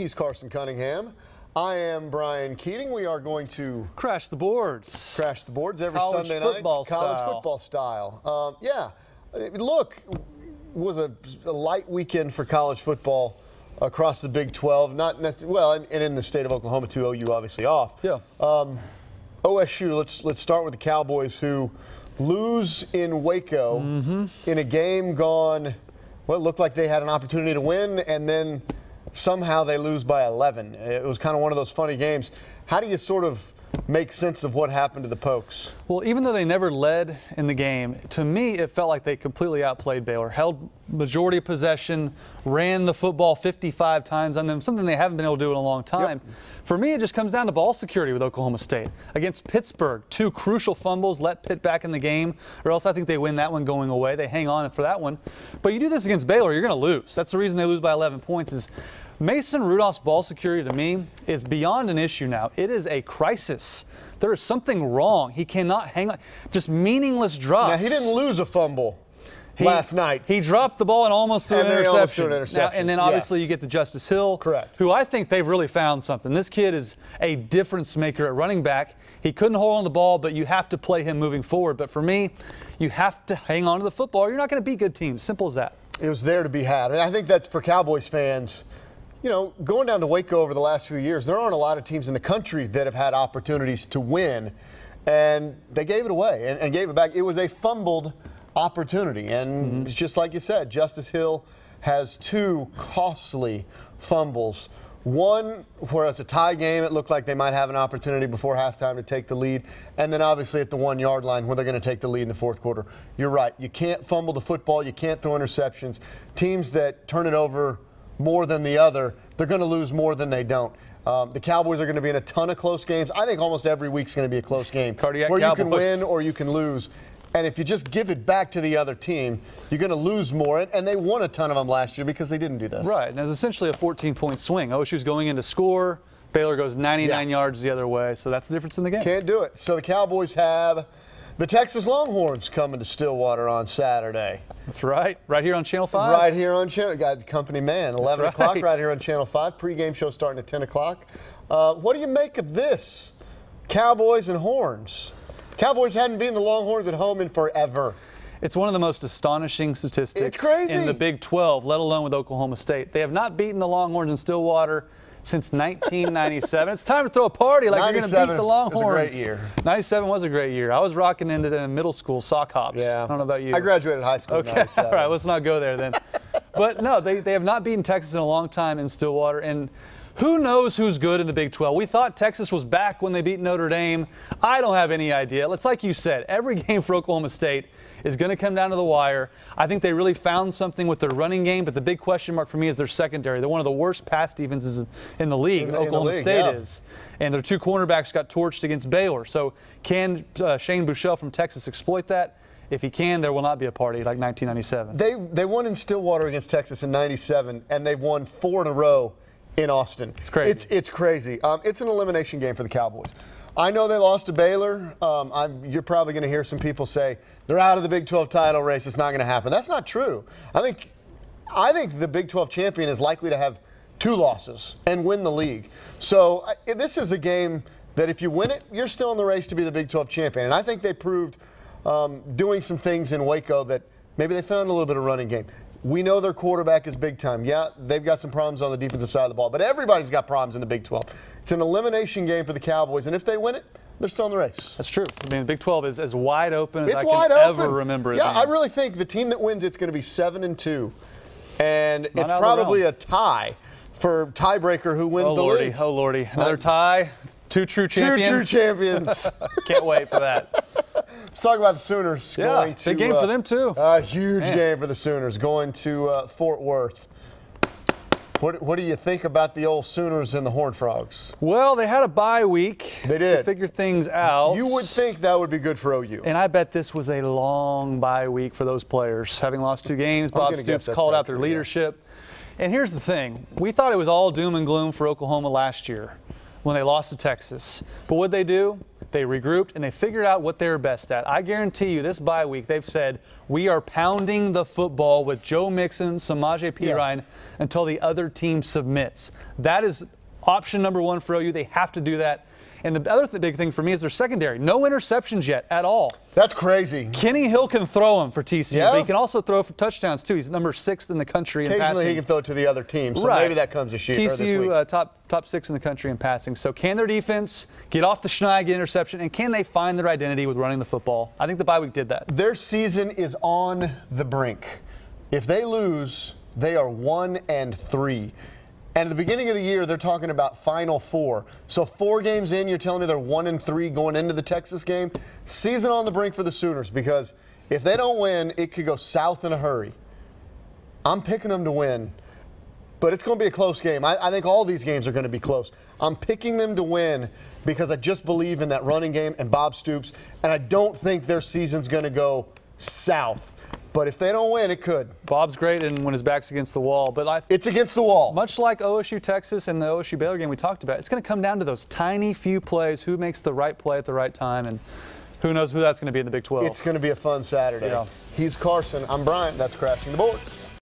He's Carson Cunningham. I am Brian Keating. We are going to crash the boards. Crash the boards every College Sunday night. Football College style. football style. Yeah. Look, it was a light weekend for college football across the Big 12. And in the state of Oklahoma too. OU obviously off. Yeah. OSU. Let's start with the Cowboys, who lose in Waco in a game gone. Well, it looked like they had an opportunity to win, and then somehow they lose by 11. It was kind of one of those funny games. How do you sort of make sense of what happened to the Pokes? Well, even though they never led in the game, to me it felt like they completely outplayed Baylor. Held majority of possession, ran the football 55 times on them, something they haven't been able to do in a long time. Yep. For me, it just comes down to ball security with Oklahoma State. Against Pittsburgh, 2 crucial fumbles let Pitt back in the game, or else I think they win that one going away. They hang on for that one. But you do this against Baylor, you're going to lose. That's the reason they lose by 11 points is Mason Rudolph's ball security, to me, is beyond an issue now. It is a crisis. There is something wrong. He cannot hang on. Just meaningless drops. Now, he didn't lose a fumble last night. He dropped the ball and almost threw an interception. Now, and then obviously you get to Justice Hill, correct, who I think they've really found something. This kid is a difference maker at running back. He couldn't hold on the ball, but you have to play him moving forward. But for me, you have to hang on to the football. You're not going to beat good teams. Simple as that. It was there to be had. And I think that's for Cowboys fans. You know, going down to Waco over the last few years, there aren't a lot of teams in the country that have had opportunities to win, and they gave it away and gave it back. It was a fumbled opportunity, and it's just like you said, Justice Hill has 2 costly fumbles. One where it's a tie game, it looked like they might have an opportunity before halftime to take the lead, and then obviously at the 1-yard line where they're going to take the lead in the fourth quarter. You're right. You can't fumble the football. You can't throw interceptions. Teams that turn it over more than the other, they're going to lose more than they don't. The Cowboys are going to be in a ton of close games. I think almost every week's going to be a close game Cardiac where Cowboys. You can win or you can lose. And if you just give it back to the other team, you're going to lose more. And they won a ton of them last year because they didn't do this. Right. And it was essentially a 14-point swing. OSU's going in to score. Baylor goes 99 yards the other way. So that's the difference in the game. Can't do it. So the Cowboys have the Texas Longhorns coming to Stillwater on Saturday. That's right. Right here on Channel 5. Right here on Channel. Got the company man. 11 o'clock right here on Channel 5. Pre-game show starting at 10 o'clock. What do you make of this? Cowboys and Horns. Cowboys hadn't beaten the Longhorns at home in forever. It's one of the most astonishing statistics crazy. in the Big 12, let alone with Oklahoma State. They have not beaten the Longhorns in Stillwater since 1997. It's time to throw a party like you're going to beat the Longhorns. Was a great year. 97 was a great year. I was rocking into the middle school sock hops. Yeah. I don't know about you. I graduated high school in Okay, 97. all right, let's not go there then. But no, they have not beaten Texas in a long time in Stillwater. And who knows who's good in the Big 12? We thought Texas was back when they beat Notre Dame. I don't have any idea. It's like you said, every game for Oklahoma State is going to come down to the wire. I think they really found something with their running game, but the big question mark for me is their secondary. They're one of the worst pass defenses in the league. Oklahoma State is. And their 2 cornerbacks got torched against Baylor. So can Shane Buechele from Texas exploit that? If he can, there will not be a party like 1997. They won in Stillwater against Texas in 97, and they've won 4 in a row in Austin. It's crazy. It's crazy. It's an elimination game for the Cowboys. I know they lost to Baylor. You're probably going to hear some people say they're out of the Big 12 title race. It's not going to happen. That's not true. I think the Big 12 champion is likely to have 2 losses and win the league. So this is a game that if you win it, you're still in the race to be the Big 12 champion. And I think they proved doing some things in Waco that maybe they found a little bit of running game. We know their quarterback is big time. Yeah, they've got some problems on the defensive side of the ball, but everybody's got problems in the Big 12. It's an elimination game for the Cowboys, and if they win it, they're still in the race. That's true. I mean, the Big 12 is as wide open as I can ever remember it. Yeah, I really think the team that wins it's going to be 7-2, and Not it's probably a tie for tiebreaker who wins the league. Oh, Lordy. Another tie. 2 true champions. 2 true champions. Can't wait for that. Let's talk about the Sooners. Yeah, big game for them, too. A huge game for the Sooners going to Fort Worth. What do you think about the old Sooners and the Horned Frogs? Well, they had a bye week to figure things out. You would think that would be good for OU. And I bet this was a long bye week for those players. Having lost 2 games, Bob Stoops called out their leadership. And here's the thing. We thought it was all doom and gloom for Oklahoma last year. when they lost to Texas. But what they do? They regrouped and they figured out what they were best at. I guarantee you this bye week they've said, we are pounding the football with Joe Mixon, Samaje Perine until the other team submits. That is option number one for OU. They have to do that. And the other big thing for me is their secondary. No interceptions yet at all. That's crazy. Kenny Hill can throw them for TCU, but he can also throw for touchdowns, too. He's number 6 in the country in passing. Occasionally he can throw it to the other team, so maybe that comes this year. TCU top 6 in the country in passing. So can their defense get off the schneid, get interception, and can they find their identity with running the football? I think the bye week did that. Their season is on the brink. If they lose, they are 1-3. And at the beginning of the year, they're talking about Final Four. So 4 games in, you're telling me they're 1-3 going into the Texas game? Season on the brink for the Sooners, because if they don't win, it could go south in a hurry. I'm picking them to win, but it's going to be a close game. I think all these games are going to be close. I'm picking them to win because I just believe in that running game and Bob Stoops, and I don't think their season's going to go south. But if they don't win, it could. Bob's great and when his back's against the wall. But it's against the wall. Much like OSU Texas and the OSU Baylor game we talked about, it's going to come down to those tiny few plays, who makes the right play at the right time, and who knows who that's going to be in the Big 12. It's going to be a fun Saturday. Yeah. He's Carson. I'm Bryant. That's Crashing the Boards.